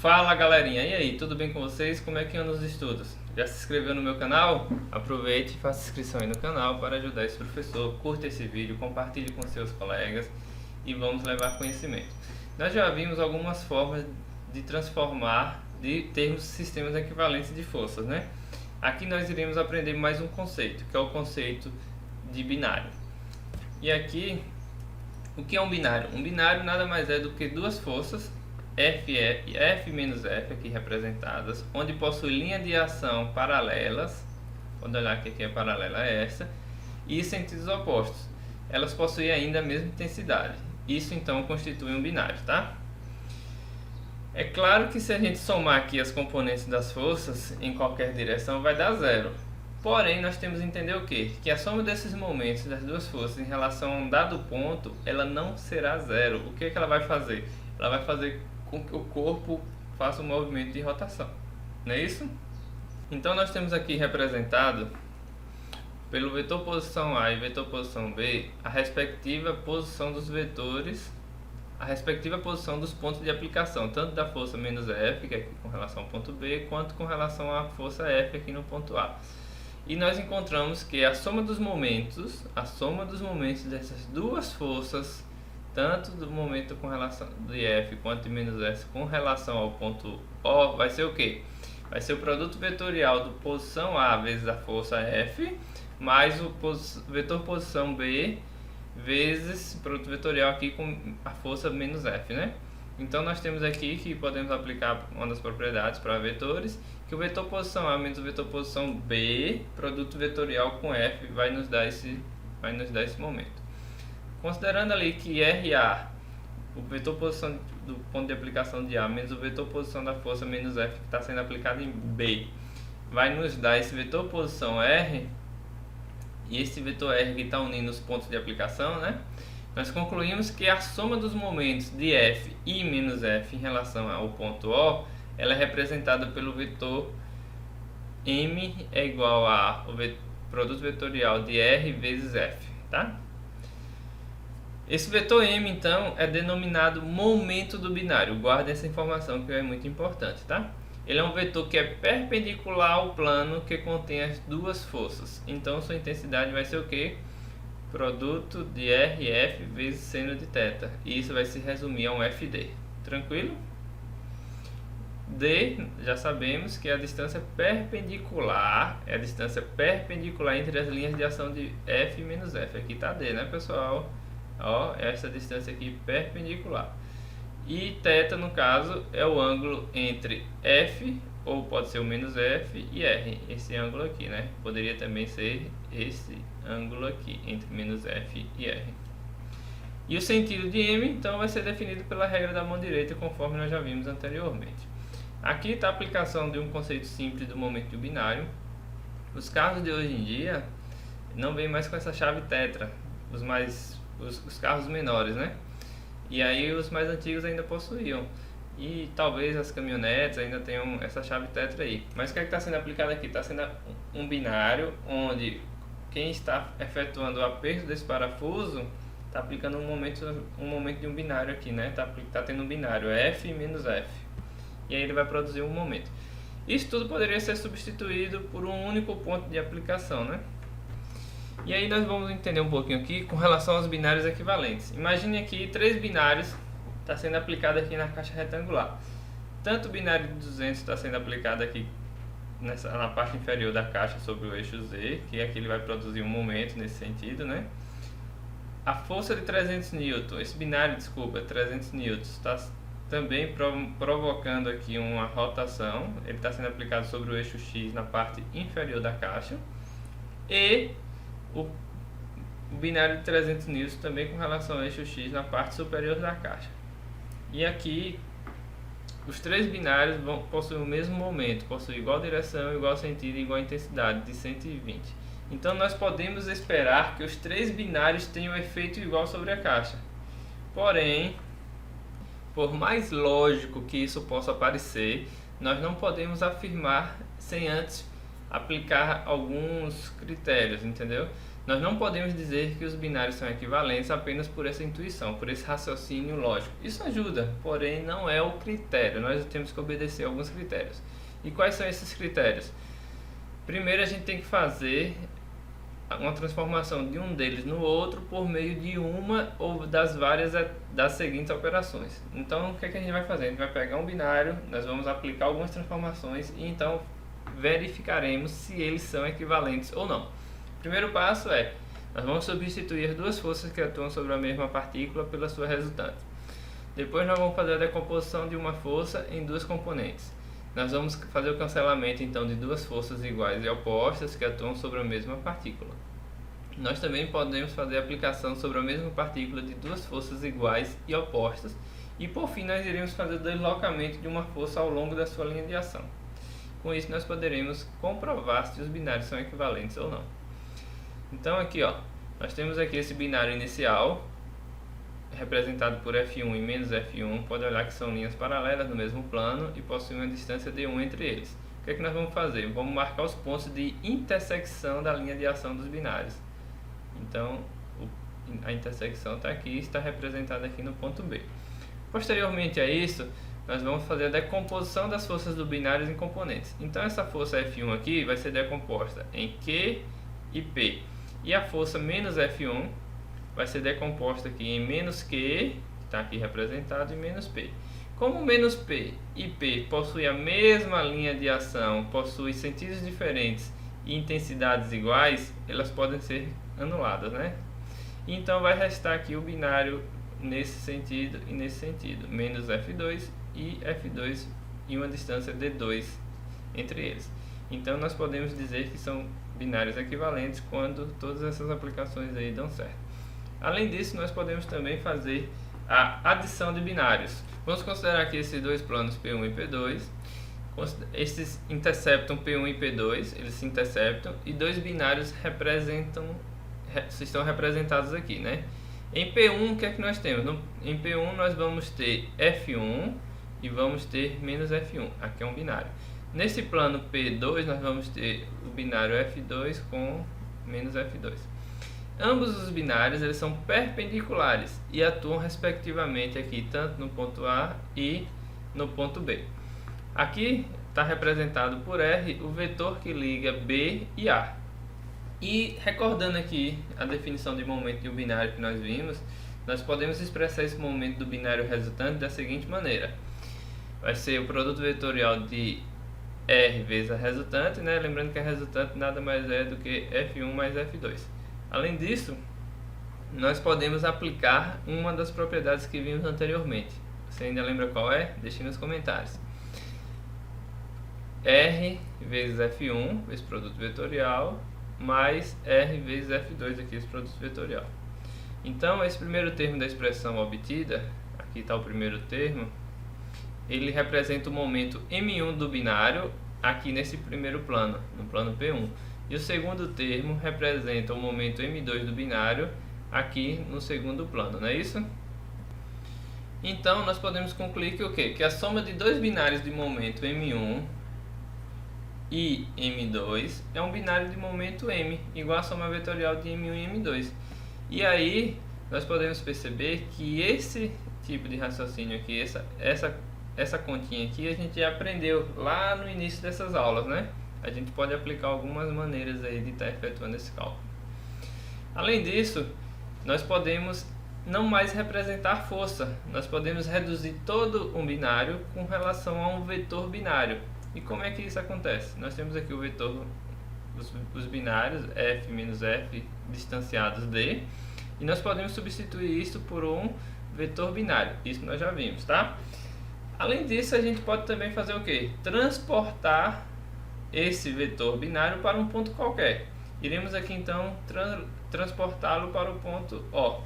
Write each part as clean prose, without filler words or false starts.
Fala galerinha, e aí, tudo bem com vocês? Como é que andam os estudos? Já se inscreveu no meu canal? Aproveite e faça inscrição aí no canal para ajudar esse professor. Curta esse vídeo, compartilhe com seus colegas e vamos levar conhecimento. Nós já vimos algumas formas de transformar, de termos sistemas equivalentes de forças, né? Aqui nós iremos aprender mais um conceito, que é o conceito de binário. E aqui, o que é um binário? Um binário nada mais é do que duas forças, F menos F, aqui representadas, onde possui linha de ação paralelas, vamos olhar que aqui é paralela a essa, e sentidos opostos. Elas possuem ainda a mesma intensidade. Isso então constitui um binário, tá? É claro que se a gente somar aqui as componentes das forças em qualquer direção vai dar zero. Porém, nós temos que entender o quê? Que a soma desses momentos das duas forças em relação a um dado ponto, ela não será zero. O que ela vai fazer? Ela vai fazer com que o corpo faça um movimento de rotação, não é isso? Então nós temos aqui representado pelo vetor posição A e vetor posição B a respectiva posição dos vetores, a respectiva posição dos pontos de aplicação, tanto da força menos F, que é aqui com relação ao ponto B, quanto com relação à força F aqui no ponto A. E nós encontramos que a soma dos momentos dessas duas forças, tanto do momento com relação de F quanto de menos S com relação ao ponto O, vai ser o que? Vai ser o produto vetorial do posição A vezes a força F, mais o vetor posição B vezes o produto vetorial aqui com a força menos F, né? Então nós temos aqui que podemos aplicar uma das propriedades para vetores, que o vetor posição A menos o vetor posição B, produto vetorial com F, vai nos dar esse momento. Considerando ali que RA, o vetor posição do ponto de aplicação de A, menos o vetor posição da força menos F que está sendo aplicado em B, vai nos dar esse vetor posição R, e esse vetor R que está unindo os pontos de aplicação, né? Nós concluímos que a soma dos momentos de F e menos F em relação ao ponto O, ela é representada pelo vetor M é igual a o produto vetorial de R vezes F, tá? Esse vetor M, então, é denominado momento do binário. Guarde essa informação que é muito importante, tá? Ele é um vetor que é perpendicular ao plano que contém as duas forças. Então, sua intensidade vai ser o quê? Produto de RF vezes seno de θ. E isso vai se resumir a um FD. Tranquilo? D, já sabemos que é a distância perpendicular, entre as linhas de ação de F e menos F. Aqui está D, né, pessoal? Ó, essa distância aqui perpendicular. E θ, no caso, é o ângulo entre F, ou pode ser o menos F, e R. Esse ângulo aqui, né? Poderia também ser esse ângulo aqui, entre menos F e R. E o sentido de M, então, vai ser definido pela regra da mão direita, conforme nós já vimos anteriormente. Aqui está a aplicação de um conceito simples do momento binário. Os carros de hoje em dia não vêm mais com essa chave tetra, os carros menores, né? E aí os mais antigos ainda possuíam. E talvez as caminhonetes ainda tenham essa chave tetra aí. Mas o que é que está sendo aplicado aqui? Está sendo um binário onde quem está efetuando o aperto desse parafuso está aplicando um momento de um binário aqui, né? Tá tendo um binário F menos F. E aí ele vai produzir um momento. Isso tudo poderia ser substituído por um único ponto de aplicação, né? E aí nós vamos entender um pouquinho aqui com relação aos binários equivalentes. Imagine aqui 3 binários está sendo aplicado aqui na caixa retangular. Tanto o binário de 200 está sendo aplicado aqui na parte inferior da caixa sobre o eixo Z, que aqui ele vai produzir um momento nesse sentido, né? A força de 300 N, esse binário, 300 N, está também provocando aqui uma rotação. Ele está sendo aplicado sobre o eixo X na parte inferior da caixa. E o binário de 300 N também com relação ao eixo X na parte superior da caixa. E aqui os 3 binários possuem o mesmo momento, possuem igual direção, igual sentido e igual intensidade de 120. Então nós podemos esperar que os 3 binários tenham efeito igual sobre a caixa. Porém, por mais lógico que isso possa parecer, nós não podemos afirmar sem antes aplicar alguns critérios, entendeu? Nós não podemos dizer que os binários são equivalentes apenas por essa intuição, por esse raciocínio lógico. Isso ajuda, porém não é o critério. Nós temos que obedecer a alguns critérios. E quais são esses critérios? Primeiro, a gente tem que fazer uma transformação de um deles no outro por meio de uma ou das várias das seguintes operações. Então, o que a gente vai fazer? A gente vai pegar um binário, nós vamos aplicar algumas transformações e então verificaremos se eles são equivalentes ou não. O primeiro passo é, nós vamos substituir as duas forças que atuam sobre a mesma partícula pela sua resultante. Depois nós vamos fazer a decomposição de uma força em duas componentes. Nós vamos fazer o cancelamento então de duas forças iguais e opostas que atuam sobre a mesma partícula. Nós também podemos fazer a aplicação sobre a mesma partícula de duas forças iguais e opostas. E por fim nós iremos fazer o deslocamento de uma força ao longo da sua linha de ação. Com isso nós poderemos comprovar se os binários são equivalentes ou não. Então aqui nós temos aqui esse binário inicial, representado por F1 e menos F1, pode olhar que são linhas paralelas no mesmo plano e possuem uma distância de 1 entre eles. O que é que nós vamos fazer? Vamos marcar os pontos de intersecção da linha de ação dos binários. Então, a intersecção está aqui e está representada aqui no ponto B. Posteriormente a isso, nós vamos fazer a decomposição das forças do binário em componentes. Então, essa força F1 aqui vai ser decomposta em Q e P. E a força menos F1 vai ser decomposta aqui em menos Q, que está aqui representado, e menos P. Como menos P e P possuem a mesma linha de ação, possuem sentidos diferentes e intensidades iguais, elas podem ser anuladas, né? Então vai restar aqui o binário nesse sentido e nesse sentido, menos F2 e F2 e uma distância de 2 entre eles. Então nós podemos dizer que são binários equivalentes quando todas essas aplicações aí dão certo. Além disso, nós podemos também fazer a adição de binários. Vamos considerar aqui esses dois planos P1 e P2. Esses interceptam P1 e P2, eles se interceptam e dois binários estão representados aqui, né? Em P1, o que é que nós temos? Em P1 nós vamos ter F1 e vamos ter menos F1. Aqui é um binário. Nesse plano P2 nós vamos ter o binário F2 com menos F2. Ambos os binários eles são perpendiculares e atuam respectivamente aqui tanto no ponto A e no ponto B. Aqui está representado por R o vetor que liga B e A. E recordando aqui a definição de momento de um binário que nós vimos, nós podemos expressar esse momento do binário resultante da seguinte maneira. Vai ser o produto vetorial de R vezes a resultante, né? Lembrando que a resultante nada mais é do que F1 mais F2. Além disso, nós podemos aplicar uma das propriedades que vimos anteriormente. Você ainda lembra qual é? Deixe nos comentários. R vezes F1, esse produto vetorial, mais R vezes F2, aqui esse produto vetorial. Então, esse primeiro termo da expressão obtida, aqui está o primeiro termo, ele representa o momento M1 do binário, aqui nesse primeiro plano, no plano P1. E o segundo termo representa o momento M2 do binário aqui no segundo plano, não é isso? Então nós podemos concluir que o quê? Que a soma de dois binários de momento M1 e M2 é um binário de momento M, igual a soma vetorial de M1 e M2. E aí nós podemos perceber que esse tipo de raciocínio aqui, essa continha aqui, a gente já aprendeu lá no início dessas aulas, né? A gente pode aplicar algumas maneiras aí de estar efetuando esse cálculo. Além disso, nós podemos não mais representar força, nós podemos reduzir todo um binário com relação a um vetor binário. E como é que isso acontece? Nós temos aqui o vetor, os binários F menos F distanciados D, e nós podemos substituir isso por um vetor binário, isso nós já vimos, tá? Além disso, a gente pode também fazer o quê? Transportar esse vetor binário para um ponto qualquer. Iremos aqui então transportá-lo para o ponto O.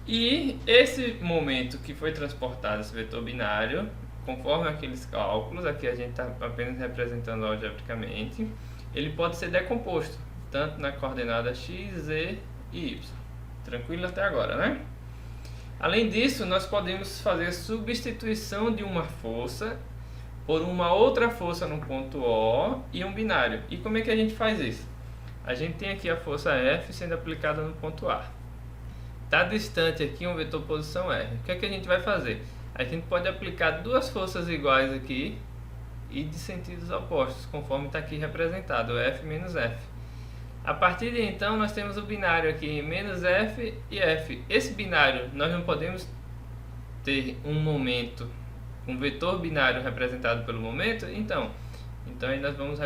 E esse momento que foi transportado, esse vetor binário, conforme aqueles cálculos, aqui a gente está apenas representando algebricamente, ele pode ser decomposto, tanto na coordenada x, z e y. Tranquilo até agora, né? Além disso, nós podemos fazer substituição de uma força por uma outra força no ponto O e um binário. E como é que a gente faz isso? A gente tem aqui a força F sendo aplicada no ponto A. Está distante aqui um vetor posição R. O que é que a gente vai fazer? A gente pode aplicar duas forças iguais aqui e de sentidos opostos, conforme está aqui representado, F menos F. A partir de então, nós temos o binário aqui, menos F e F. Esse binário, nós não podemos ter um momento, um vetor binário representado pelo momento, então aí nós vamos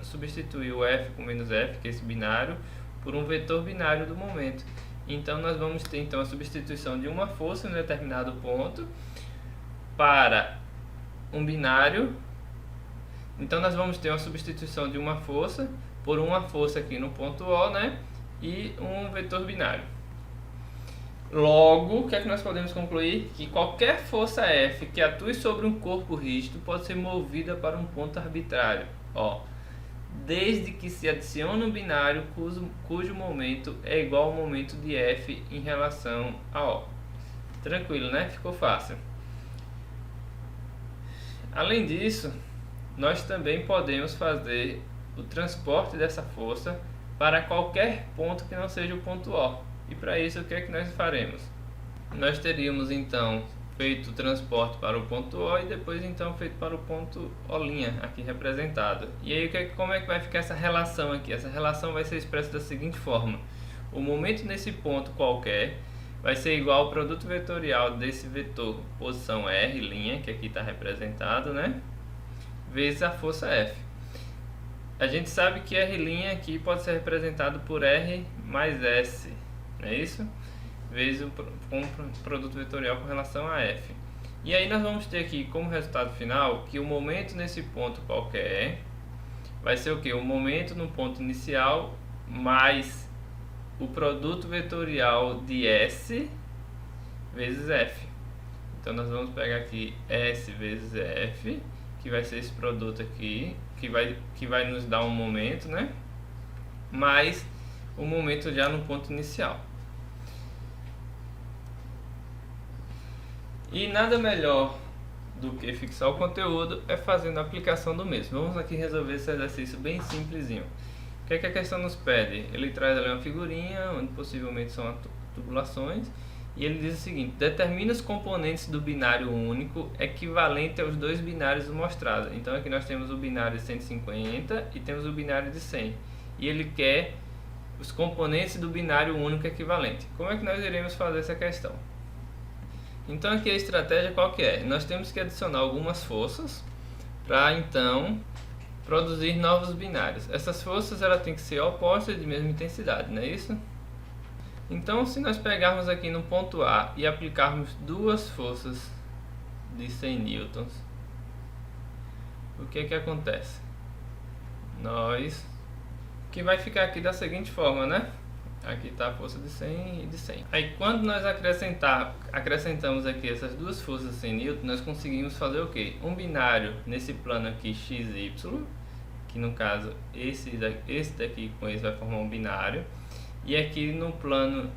substituir o F com menos F, que é esse binário, por um vetor binário do momento. Então nós vamos ter então a substituição de uma força em um determinado ponto para um binário. Então nós vamos ter uma substituição de uma força por uma força aqui no ponto O, né? E um vetor binário. Logo, o que é que nós podemos concluir? Que qualquer força F que atue sobre um corpo rígido pode ser movida para um ponto arbitrário, ó, desde que se adicione um binário cujo momento é igual ao momento de F em relação a O. Tranquilo, né? Ficou fácil. Além disso, nós também podemos fazer o transporte dessa força para qualquer ponto que não seja o ponto O. E para isso, o que é que nós faremos? Nós teríamos então feito o transporte para o ponto O e depois então feito para o ponto O', aqui representado. E aí como é que vai ficar essa relação aqui? Essa relação vai ser expressa da seguinte forma: o momento nesse ponto qualquer vai ser igual ao produto vetorial desse vetor posição R', que aqui está representado, né? Vezes a força F. A gente sabe que R' aqui pode ser representado por R mais S, não é isso? Vezes um produto vetorial com relação a F. E aí nós vamos ter aqui como resultado final que o momento nesse ponto qualquer vai ser o que? O momento no ponto inicial mais o produto vetorial de S vezes F. Então nós vamos pegar aqui S vezes F, que vai ser esse produto aqui, que vai nos dar um momento, né? Mais o momento já no ponto inicial. E nada melhor do que fixar o conteúdo é fazendo a aplicação do mesmo. Vamos aqui resolver esse exercício bem simplesinho. O que é que a questão nos pede? Ele traz ali uma figurinha, onde possivelmente são tubulações, e ele diz o seguinte: determina os componentes do binário único equivalente aos dois binários mostrados. Então aqui nós temos o binário de 150 e temos o binário de 100. E ele quer os componentes do binário único equivalente. Como é que nós iremos fazer essa questão? Então aqui a estratégia qual que é? Nós temos que adicionar algumas forças para então produzir novos binários. Essas forças elas têm que ser opostas de mesma intensidade, não é isso? Então se nós pegarmos aqui no ponto A e aplicarmos duas forças de 100 newtons, o que que acontece? Que vai ficar aqui da seguinte forma, né? Aqui está a força de 100 e de 100. Aí quando nós acrescentamos aqui essas duas forças de 100 N, nós conseguimos fazer o quê? Um binário nesse plano aqui XY, que no caso esse daqui com esse vai formar um binário. E aqui no plano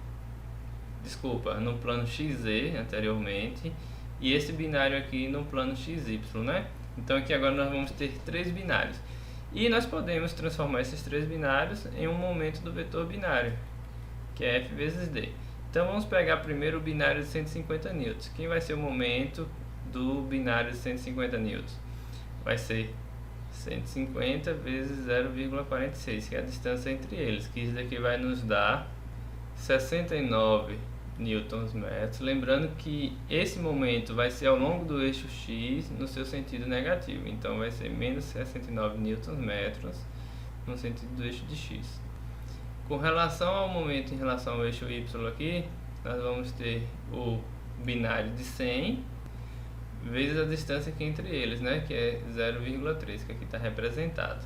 XZ anteriormente, e esse binário aqui no plano XY, né? Então aqui agora nós vamos ter três binários. E nós podemos transformar esses três binários em um momento do vetor binário, que é F vezes D. Então vamos pegar primeiro o binário de 150 newtons. Quem vai ser o momento do binário de 150 newtons? Vai ser 150 vezes 0,46, que é a distância entre eles, que isso daqui vai nos dar 69 newtons metros. Lembrando que esse momento vai ser ao longo do eixo X no seu sentido negativo, então vai ser menos 69 newtons metros no sentido do eixo de X. Com relação ao momento em relação ao eixo Y aqui, nós vamos ter o binário de 100 vezes a distância aqui entre eles, né, que é 0,3, que aqui está representado.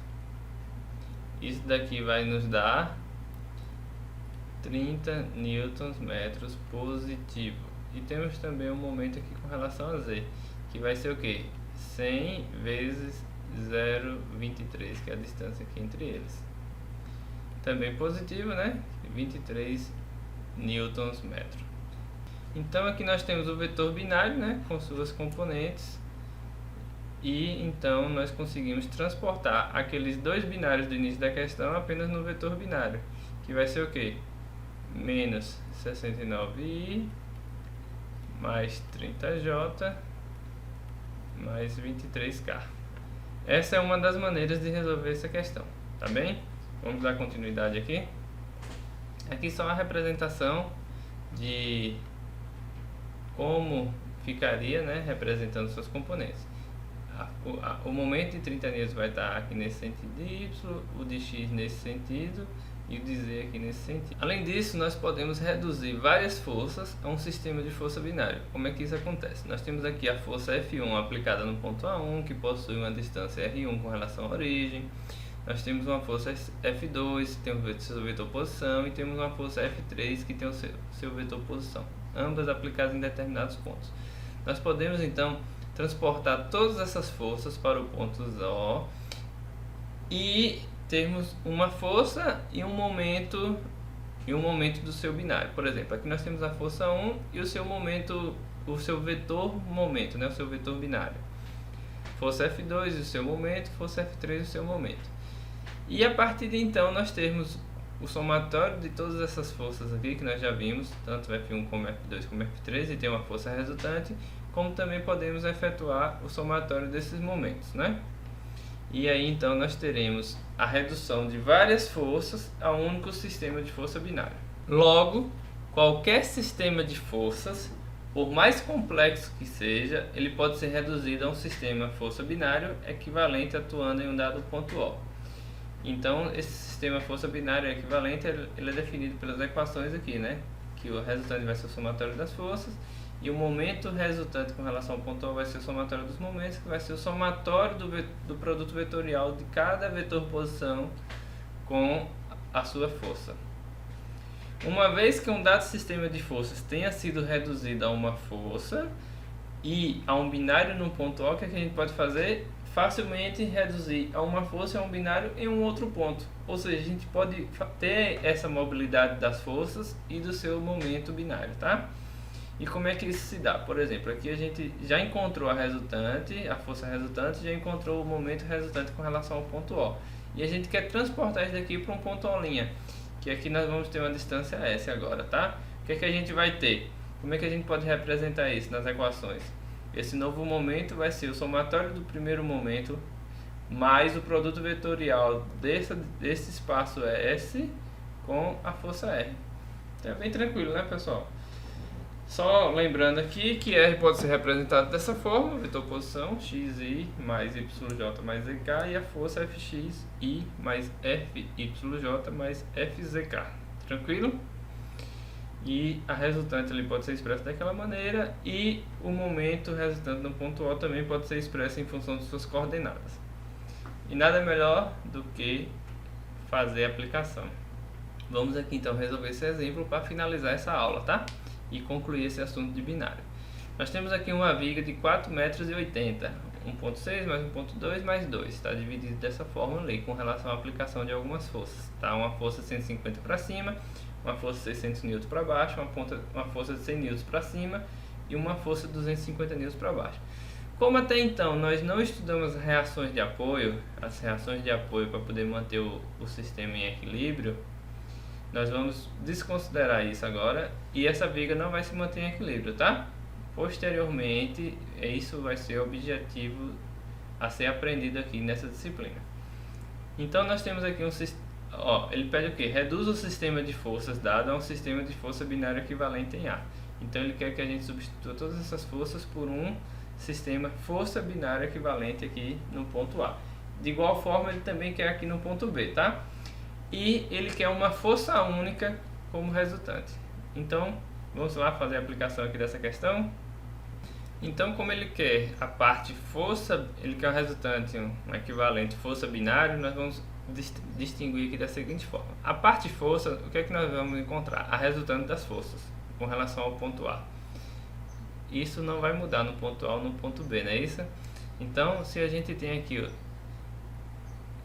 Isso daqui vai nos dar 30 newtons metros positivo. E temos também um momento aqui com relação a Z, que vai ser o que? 100 vezes 0,23, que é a distância aqui entre eles. Também positivo, né? 23 newtons metro. Então aqui nós temos o vetor binário, né, com suas componentes, e então nós conseguimos transportar aqueles dois binários do início da questão apenas no vetor binário, que vai ser o que? Menos 69i mais 30j mais 23k. Essa é uma das maneiras de resolver essa questão, tá bem? Vamos dar continuidade aqui. Aqui só a representação de como ficaria, né, representando seus componentes. O momento de 30 N vai estar aqui nesse sentido de y, o de x nesse sentido e o de z aqui nesse sentido. Além disso, nós podemos reduzir várias forças a um sistema de força binário. Como é que isso acontece? Nós temos aqui a força F1 aplicada no ponto A1, que possui uma distância R1 com relação à origem. Nós temos uma força F2, que tem o seu vetor posição, e temos uma força F3, que tem o seu vetor posição, ambas aplicadas em determinados pontos. Nós podemos então transportar todas essas forças para o ponto O e termos uma força e um momento do seu binário. Por exemplo, aqui nós temos a força 1 e o seu momento, o seu vetor momento, né, o seu vetor binário. Força F2 e o seu momento, força F3 e o seu momento. E a partir de então nós temos o somatório de todas essas forças aqui que nós já vimos, tanto F1 como F2 como F3, e tem uma força resultante, como também podemos efetuar o somatório desses momentos, né? E aí então nós teremos a redução de várias forças a um único sistema de força binário. Logo, qualquer sistema de forças, por mais complexo que seja, ele pode ser reduzido a um sistema força binário equivalente atuando em um dado ponto O. Então esse sistema força binário equivalente ele é definido pelas equações aqui, né? Que o resultante vai ser o somatório das forças e o momento resultante com relação ao ponto O vai ser o somatório dos momentos, que vai ser o somatório do produto vetorial de cada vetor posição com a sua força. Uma vez que um dado sistema de forças tenha sido reduzido a uma força e a um binário no ponto O, o que a gente pode fazer? Facilmente reduzir a uma força e a um binário em um outro ponto. Ou seja, a gente pode ter essa mobilidade das forças e do seu momento binário, tá? E como é que isso se dá? Por exemplo, aqui a gente já encontrou a resultante, a força resultante, já encontrou o momento resultante com relação ao ponto O. E a gente quer transportar isso daqui para um ponto O', que aqui nós vamos ter uma distância S agora, tá? O que é que a gente vai ter? Como é que a gente pode representar isso nas equações? Esse novo momento vai ser o somatório do primeiro momento mais o produto vetorial desse espaço S com a força R. Então é bem tranquilo, né, pessoal? Só lembrando aqui que R pode ser representado dessa forma, vetor posição, xi mais yj mais zk, e a força fxi mais fyj mais fzk. Tranquilo? E a resultante ali pode ser expressa daquela maneira, e o momento resultante no ponto O também pode ser expresso em função de suas coordenadas. E nada melhor do que fazer a aplicação. Vamos aqui então resolver esse exemplo para finalizar essa aula, tá? E concluir esse assunto de binário. Nós temos aqui uma viga de 4,80 metros, 1.6 mais 1.2 mais 2, está dividido dessa forma ali, com relação à aplicação de algumas forças, tá? Uma força 150 para cima, uma força 600 N para baixo, uma força de 100 N para cima e uma força de 250 N para baixo. Como até então nós não estudamos as reações de apoio para poder manter o sistema em equilíbrio, nós vamos desconsiderar isso agora e essa viga não vai se manter em equilíbrio, tá? Posteriormente, isso vai ser objetivo a ser aprendido aqui nessa disciplina. Então nós temos aqui um sistema, ele pede o que? Reduz o sistema de forças dado a um sistema de força binário equivalente em A. Então ele quer que a gente substitua todas essas forças por um sistema força binária equivalente aqui no ponto A. De igual forma ele também quer aqui no ponto B, tá? E ele quer uma força única como resultante. Então, vamos lá fazer a aplicação aqui dessa questão. Então, como ele quer a parte força, ele quer o resultante, um equivalente força binário, nós vamos distinguir aqui da seguinte forma. A parte força, o que é que nós vamos encontrar? A resultante das forças, com relação ao ponto A. Isso não vai mudar no ponto A ou no ponto B, não é isso? Então, se a gente tem aqui,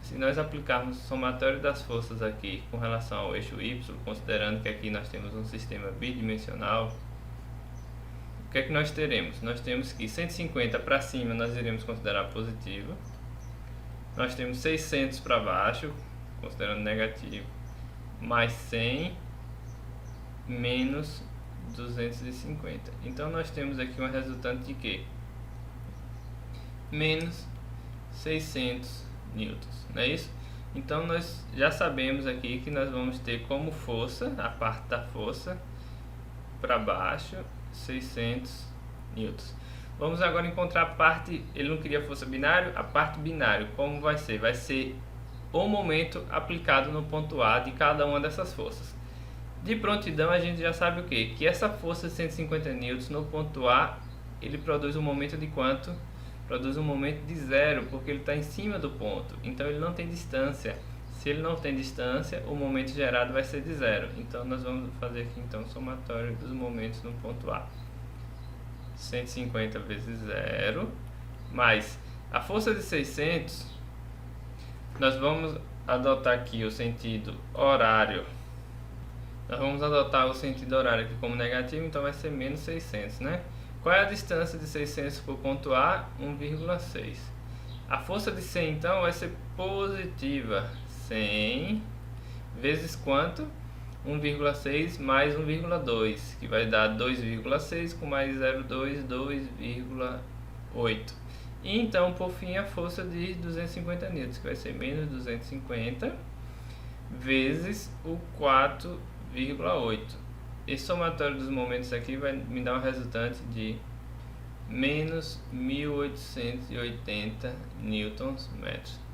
se nós aplicarmos o somatório das forças aqui com relação ao eixo Y, considerando que aqui nós temos um sistema bidimensional, o que é que nós teremos? Nós temos que 150 para cima nós iremos considerar positivo. Nós temos 600 para baixo, considerando negativo, mais 100 menos 250. Então nós temos aqui uma resultante de quê? Menos 600 newtons, não é isso? Então nós já sabemos aqui que nós vamos ter como força, a parte da força para baixo, 600 newtons. Vamos agora encontrar a parte, ele não queria força binário, a parte binário, como vai ser? Vai ser o momento aplicado no ponto A de cada uma dessas forças. De prontidão a gente já sabe o que? Que essa força de 150 newtons no ponto A, ele produz um momento de quanto? Produz um momento de zero, porque ele está em cima do ponto, então ele não tem distância. Se ele não tem distância, o momento gerado vai ser de zero. Então nós vamos fazer aqui então o somatório dos momentos no ponto A. 150 vezes zero, mais a força de 600, nós vamos adotar aqui o sentido horário. Nós vamos adotar o sentido horário aqui como negativo, então vai ser menos 600, né? Qual é a distância de 600 para o ponto A? 1,6. A força de 100 então vai ser positiva. 100 vezes quanto? 1,6 mais 1,2, que vai dar 2,6 com mais 0,2, 2,8. E então, por fim, a força de 250 newtons, que vai ser menos 250 vezes o 4,8. Esse somatório dos momentos aqui vai me dar um resultante de menos 1880 newtons metros.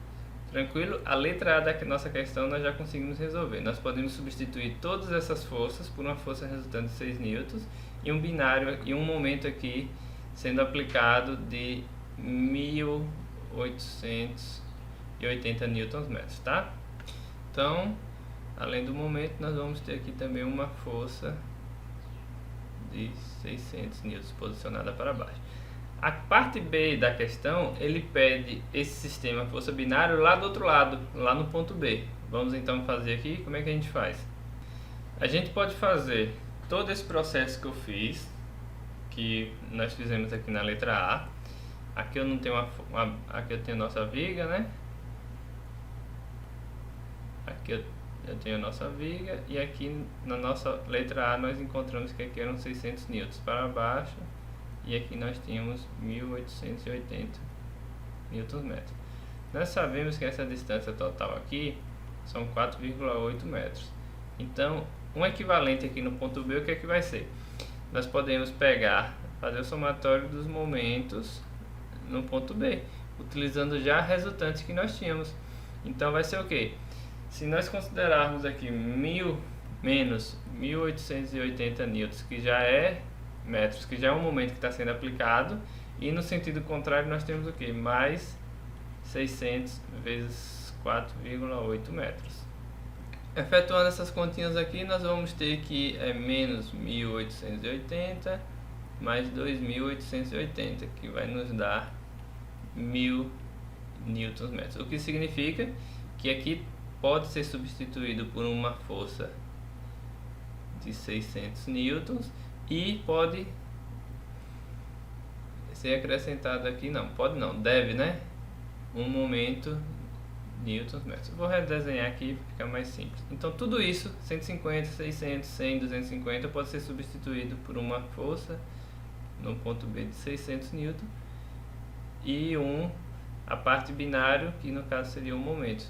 Tranquilo? A letra A da nossa questão nós já conseguimos resolver. Nós podemos substituir todas essas forças por uma força resultante de 6 newtons e um binário e um momento aqui sendo aplicado de 1880 newtons metros, tá? Então, além do momento, nós vamos ter aqui também uma força de 600 newtons posicionada para baixo. A parte B da questão, ele pede esse sistema força binário lá do outro lado, lá no ponto B. Vamos então fazer aqui, como é que a gente faz? A gente pode fazer todo esse processo que eu fiz, que nós fizemos aqui na letra A. Aqui eu não tenho aqui eu tenho a nossa viga, né? Aqui eu tenho a nossa viga e aqui na nossa letra A nós encontramos que aqui eram 600 newtons para baixo e aqui nós tínhamos 1880 newtons metros. Nós sabemos que essa distância total aqui são 4,8 metros. Então, um equivalente aqui no ponto B, o que é que vai ser? Nós podemos fazer o somatório dos momentos no ponto B, utilizando já a resultante que nós tínhamos. Então vai ser o que? Se nós considerarmos aqui menos 1880 newtons, que já é metros, que já é um momento que está sendo aplicado, e no sentido contrário nós temos o que? Mais 600 vezes 4,8 metros. Efetuando essas continhas aqui, nós vamos ter que menos 1880 mais 2880, que vai nos dar 1000 newtons metros. O que significa que aqui pode ser substituído por uma força de 600 newtons e pode ser acrescentado aqui, não, pode não, deve, né? Um momento newtons metros. Vou redesenhar aqui para ficar mais simples. Então tudo isso, 150, 600, 100, 250, pode ser substituído por uma força no ponto B de 600 newtons e a parte binário, que no caso seria um momento,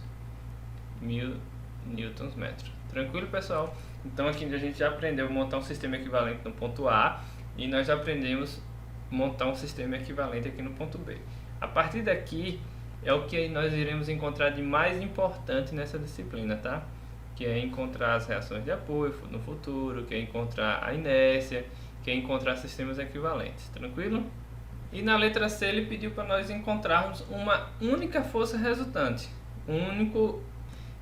1000 newtons metros. Tranquilo, pessoal? Então aqui a gente já aprendeu a montar um sistema equivalente no ponto A e nós já aprendemos a montar um sistema equivalente aqui no ponto B. A partir daqui é o que nós iremos encontrar de mais importante nessa disciplina, tá? Que é encontrar as reações de apoio no futuro, que é encontrar a inércia, que é encontrar sistemas equivalentes. Tranquilo? E na letra C ele pediu para nós encontrarmos uma única força resultante.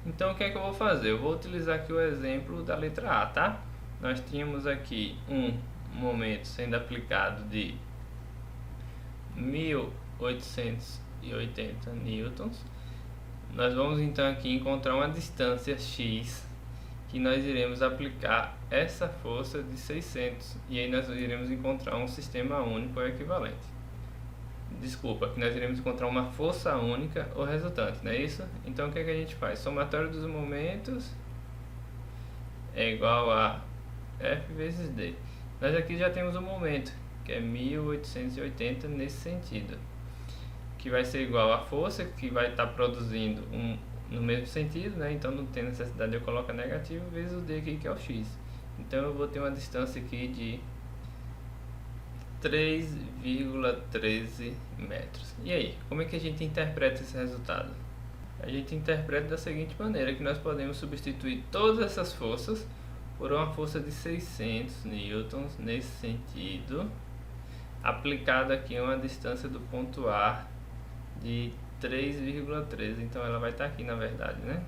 Então o que é que eu vou fazer? Eu vou utilizar aqui o exemplo da letra A, tá? Nós tínhamos aqui um momento sendo aplicado de 1880 newtons. Nós vamos então aqui encontrar uma distância x que nós iremos aplicar essa força de 600 e aí nós iremos encontrar um sistema único ou equivalente. Desculpa, que nós iremos encontrar uma força única ou resultante, não é isso? Então o que é que a gente faz? Somatório dos momentos é igual a F vezes D. Nós aqui já temos o momento, que é 1880 nesse sentido, que vai ser igual à força que vai estar produzindo no mesmo sentido, né? Então não tem necessidade de eu colocar negativo, vezes o D aqui, que é o X. Então eu vou ter uma distância aqui de 3,13 metros. E aí, como é que a gente interpreta esse resultado? A gente interpreta da seguinte maneira, que nós podemos substituir todas essas forças por uma força de 600 newtons nesse sentido, aplicada aqui a uma distância do ponto A de 3,13. Então ela vai estar aqui, na verdade, né?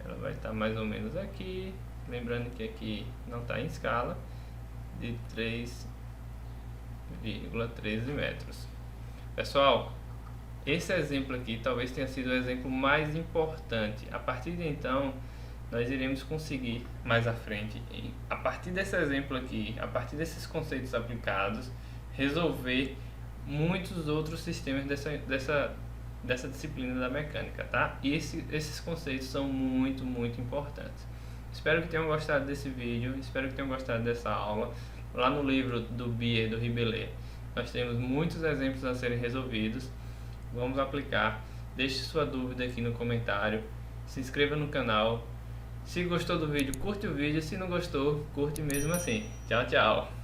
Ela vai estar mais ou menos aqui, lembrando que aqui não está em escala, de 3,13 metros. Pessoal, esse exemplo aqui talvez tenha sido o exemplo mais importante. A partir de então, nós iremos conseguir mais à frente, a partir desse exemplo aqui, a partir desses conceitos aplicados, resolver muitos outros sistemas dessa disciplina da mecânica, tá? E esses conceitos são muito importantes. Espero que tenham gostado desse vídeo, espero que tenham gostado dessa aula. Lá no livro do Bier, do Ribellet, nós temos muitos exemplos a serem resolvidos. Vamos aplicar. Deixe sua dúvida aqui no comentário. Se inscreva no canal. Se gostou do vídeo, curte o vídeo. Se não gostou, curte mesmo assim. Tchau, tchau.